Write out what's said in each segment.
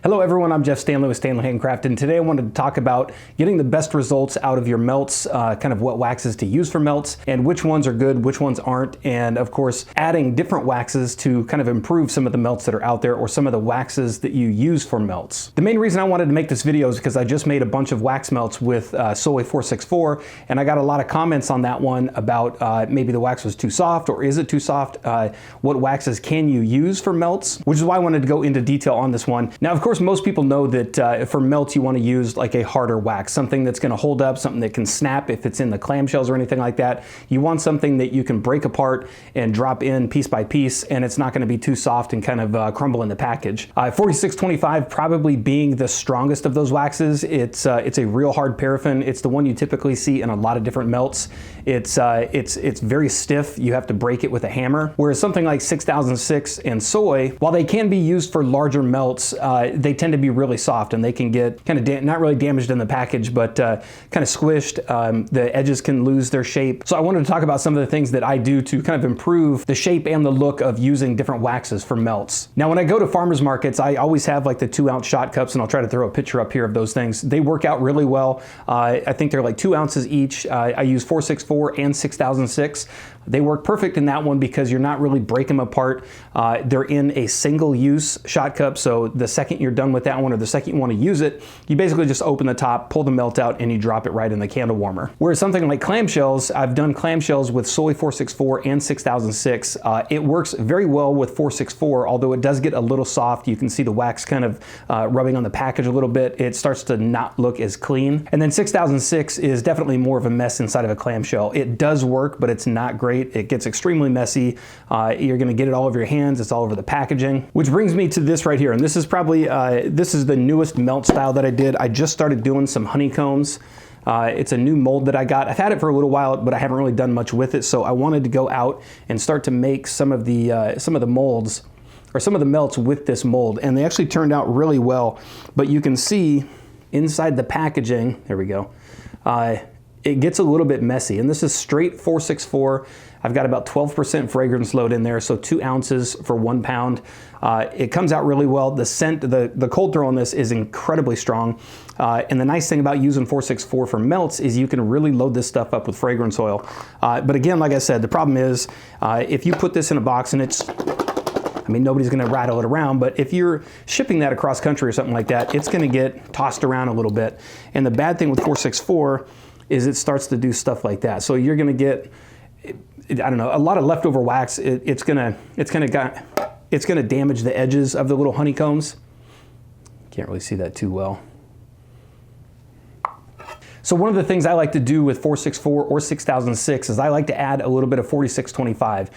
Hello everyone, I'm Jeff Standley with Standley Handcrafted, and today I wanted to talk about getting the best results out of your melts, kind of what waxes to use for melts, and which ones are good, which ones aren't, and of course adding different waxes to kind of improve some of the melts that are out there or some of the waxes that you use for melts. The main reason I wanted to make this video is because I just made a bunch of wax melts with Soy 464, and I got a lot of comments on that one about maybe the wax was too soft, or is it too soft? What waxes can you use for melts? Which is why I wanted to go into detail on this one. Now, of course, most people know that for melts you want to use like a harder wax, something that's going to hold up, something that can snap if it's in the clamshells or anything like that. You want something that you can break apart and drop in piece by piece, and it's not going to be too soft and kind of crumble in the package. 4625 probably being the strongest of those waxes. It's a real hard paraffin. It's the one you typically see in a lot of different melts. It's very stiff. You have to break it with a hammer. Whereas something like 6006 and Soy, while they can be used for larger melts, they tend to be really soft, and they can get kind of not really damaged in the package, but kind of squished. The edges can lose their shape. So I wanted to talk about some of the things that I do to kind of improve the shape and the look of using different waxes for melts. Now, when I go to farmers markets, I always have like the 2-ounce shot cups, and I'll try to throw a picture up here of those things. They work out really well. I think they're like 2 ounces each. I use 464 and 6006. They work perfect in that one because you're not really breaking them apart. They're in a single-use shot cup, so the second you're done with that one, or the second you want to use it, you basically just open the top, pull the melt out, and you drop it right in the candle warmer. Whereas something like clamshells, I've done clamshells with Soy 464 and 6006. It works very well with 464, although it does get a little soft. You can see the wax kind of rubbing on the package a little bit. It starts to not look as clean. And then 6006 is definitely more of a mess inside of a clamshell. It does work, but it's not great. It gets extremely messy. You're going to get it all over your hands. It's all over the packaging. Which brings me to this right here. And this is probably, this is the newest melt style that I did. I just started doing some honeycombs. It's a new mold that I got. I've had it for a little while, but I haven't really done much with it. So I wanted to go out and start to make some of the molds, or some of the melts with this mold. And they actually turned out really well. But you can see inside the packaging, there we go, it gets a little bit messy. And this is straight 464. I've got about 12% fragrance load in there, so 2 ounces for 1 pound. It comes out really well. The scent, the cold throw on this is incredibly strong. And the nice thing about using 464 for melts is you can really load this stuff up with fragrance oil. But again, like I said, the problem is if you put this in a box and it's, I mean, nobody's gonna rattle it around, but if you're shipping that across country or something like that, it's gonna get tossed around a little bit. And the bad thing with 464 is it starts to do stuff like that. So you're gonna get, I don't know, a lot of leftover wax. It's gonna damage the edges of the little honeycombs. Can't really see that too well. So one of the things I like to do with 464 or 6006 is I like to add a little bit of 4625,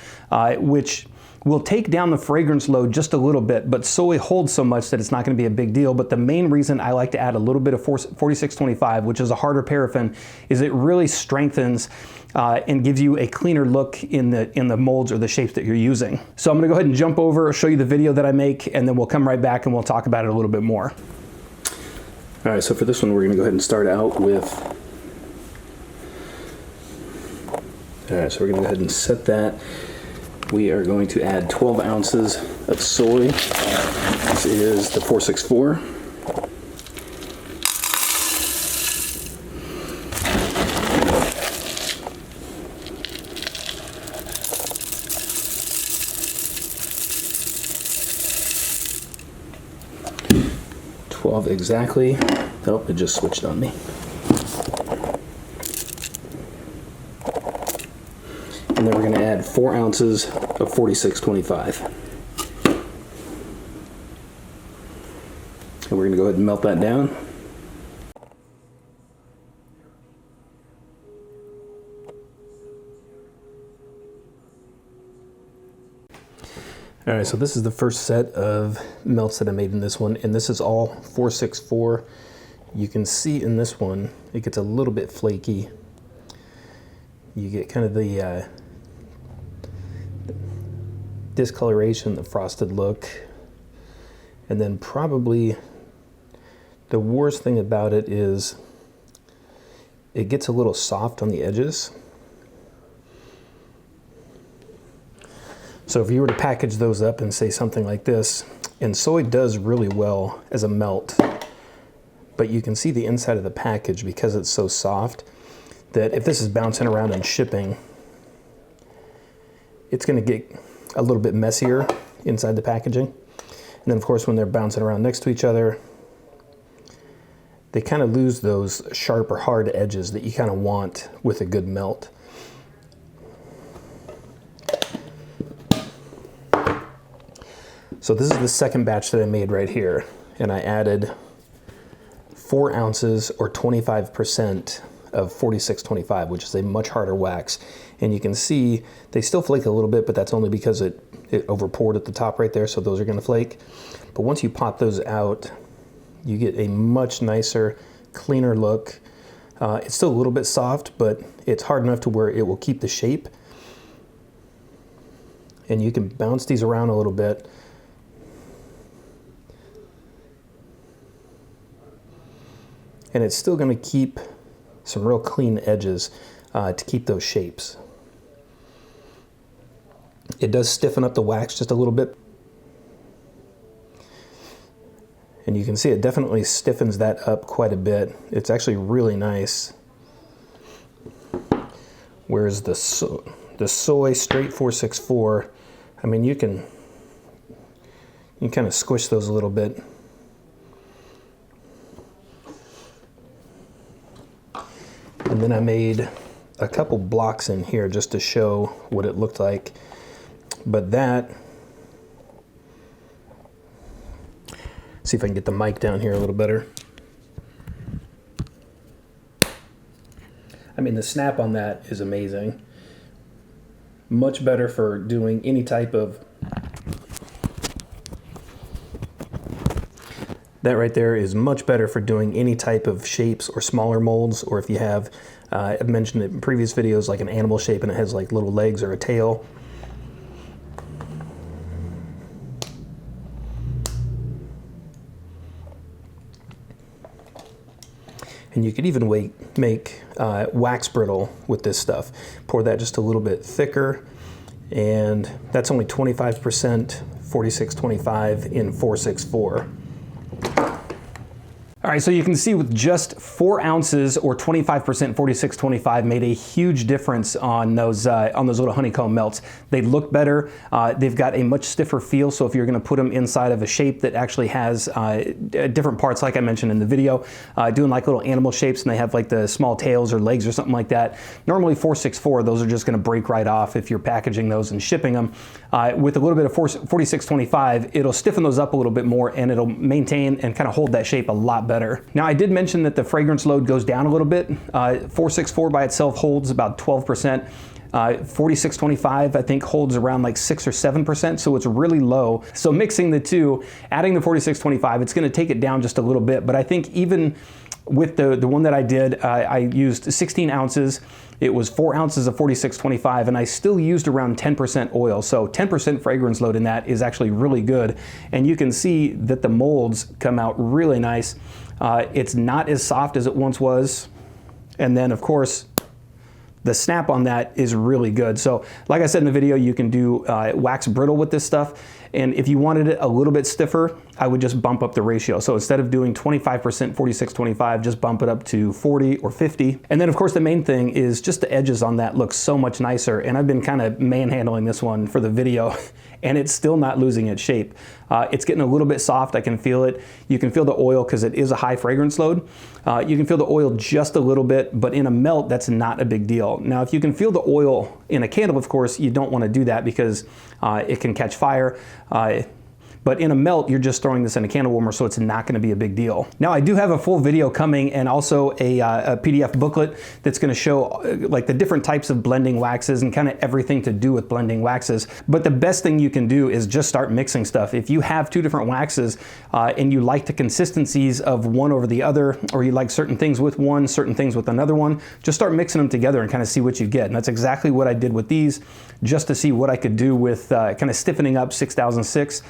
which will take down the fragrance load just a little bit, but Soy holds so much that it's not going to be a big deal. But the main reason I like to add a little bit of 4625, which is a harder paraffin, is it really strengthens and gives you a cleaner look in the molds or the shapes that you're using. So I'm going to go ahead and jump over, show you the video that I make, and then we'll come right back and we'll talk about it a little bit more. All right, so for this one, we're going to go ahead and start out with, all right, so we're going to go ahead and set that. We are going to add 12 ounces of soy. This is the 464. Exactly. Oh, it just switched on me. And then we're going to add 4 ounces of 4625. And we're going to go ahead and melt that down. All right, so this is the first set of melts that I made in this one, and this is all 464. You can see in this one, it gets a little bit flaky. You get kind of the discoloration, the frosted look, and then probably the worst thing about it is it gets a little soft on the edges. So if you were to package those up and say something like this, And soy does really well as a melt, but you can see the inside of the package because it's so soft that if this is bouncing around and shipping, it's going to get a little bit messier inside the packaging. And then of course when they're bouncing around next to each other, they kind of lose those sharp or hard edges that you kind of want with a good melt. So this is the second batch that I made right here, and I added 4 ounces or 25% of 4625, which is a much harder wax. And you can see they still flake a little bit, but that's only because it over poured at the top right there, so those are going to flake. But once you pop those out, you get a much nicer, cleaner look. It's still a little bit soft, but it's hard enough to where it will keep the shape. And you can bounce these around a little bit. And it's still going to keep some real clean edges to keep those shapes. It does stiffen up the wax just a little bit. And you can see it definitely stiffens that up quite a bit. It's actually really nice. Whereas the soy straight 464, I mean, you can kind of squish those a little bit. And then I made a couple blocks in here just to show what it looked like. But that, see if I can get the mic down here a little better. I mean, the snap on that is amazing. Much better for doing any type of... That right there is much better for doing any type of shapes or smaller molds, or if you have, I've mentioned it in previous videos, like an animal shape and it has like little legs or a tail. And you could even make wax brittle with this stuff. Pour that just a little bit thicker, and that's only 25% 4625 in 464. All right, so you can see with just 4 ounces or 25% 4625 made a huge difference on those little honeycomb melts. They look better. They've got a much stiffer feel, so if you're gonna put them inside of a shape that actually has different parts, like I mentioned in the video, doing like little animal shapes and they have like the small tails or legs or something like that, normally 464, those are just gonna break right off if you're packaging those and shipping them. With a little bit of 4625, it'll stiffen those up a little bit more and it'll maintain and kind of hold that shape a lot better. Now, I did mention that the fragrance load goes down a little bit. 464 by itself holds about 12%. 4625 I think holds around like 6 or 7%, so it's really low. So mixing the two, adding the 4625, it's going to take it down just a little bit. But I think even with the one that I did, I used 16 ounces. It was 4 ounces of 4625, and I still used around 10% oil. So 10% fragrance load in that is actually really good. And you can see that the molds come out really nice. It's not as soft as it once was. And then of course, the snap on that is really good. So like I said in the video, you can do wax brittle with this stuff. And if you wanted it a little bit stiffer, I would just bump up the ratio. So instead of doing 25% 4625, just bump it up to 40 or 50. And then of course the main thing is just the edges on that look so much nicer. And I've been kind of manhandling this one for the video and it's still not losing its shape. It's getting a little bit soft, I can feel it. You can feel the oil because it is a high fragrance load. You can feel the oil just a little bit, but in a melt, that's not a big deal. Now, if you can feel the oil in a candle, of course, you don't want to do that because it can catch fire. But in a melt, you're just throwing this in a candle warmer, so it's not going to be a big deal. Now, I do have a full video coming and also a PDF booklet that's going to show like the different types of blending waxes and kind of everything to do with blending waxes. But the best thing you can do is just start mixing stuff. If you have 2 different waxes and you like the consistencies of one over the other, or you like certain things with one, certain things with another one, just start mixing them together and kind of see what you get. And that's exactly what I did with these, just to see what I could do with kind of stiffening up 6006.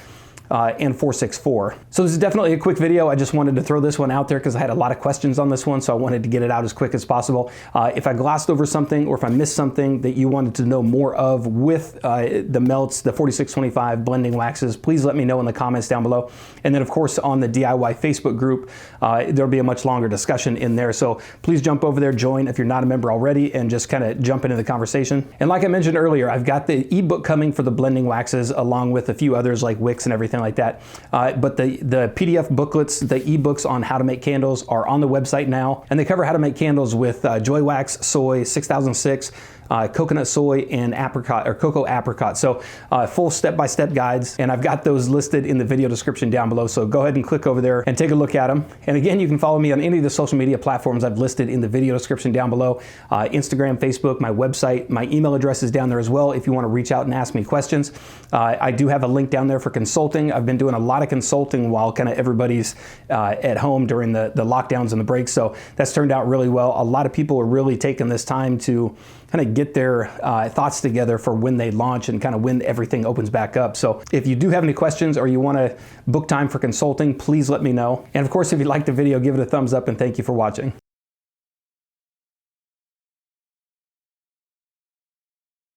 and 464. So this is definitely a quick video. I just wanted to throw this one out there because I had a lot of questions on this one, so I wanted to get it out as quick as possible. If I glossed over something or if I missed something that you wanted to know more of with the melts, the 4625 blending waxes, please let me know in the comments down below. And then of course on the DIY Facebook group, there'll be a much longer discussion in there. So please jump over there, join if you're not a member already, and just kind of jump into the conversation. And like I mentioned earlier, I've got the ebook coming for the blending waxes along with a few others like Wicks and everything like that. But the PDF booklets, the ebooks on how to make candles are on the website now, and they cover how to make candles with joy wax, soy, 6006, coconut soy, and apricot or cocoa apricot. So full step-by-step guides, and I've got those listed in the video description down below. So go ahead and click over there and take a look at them. And again, you can follow me on any of the social media platforms I've listed in the video description down below. Instagram, Facebook, my website, my email address is down there as well if you want to reach out and ask me questions. I do have a link down there for consulting. I've been doing a lot of consulting while kind of everybody's at home during the lockdowns and the breaks. So that's turned out really well. A lot of people are really taking this time to kind of get their thoughts together for when they launch and kind of when everything opens back up. So if you do have any questions or you want to book time for consulting, please let me know. And of course, if you liked the video, give it a thumbs up, and thank you for watching.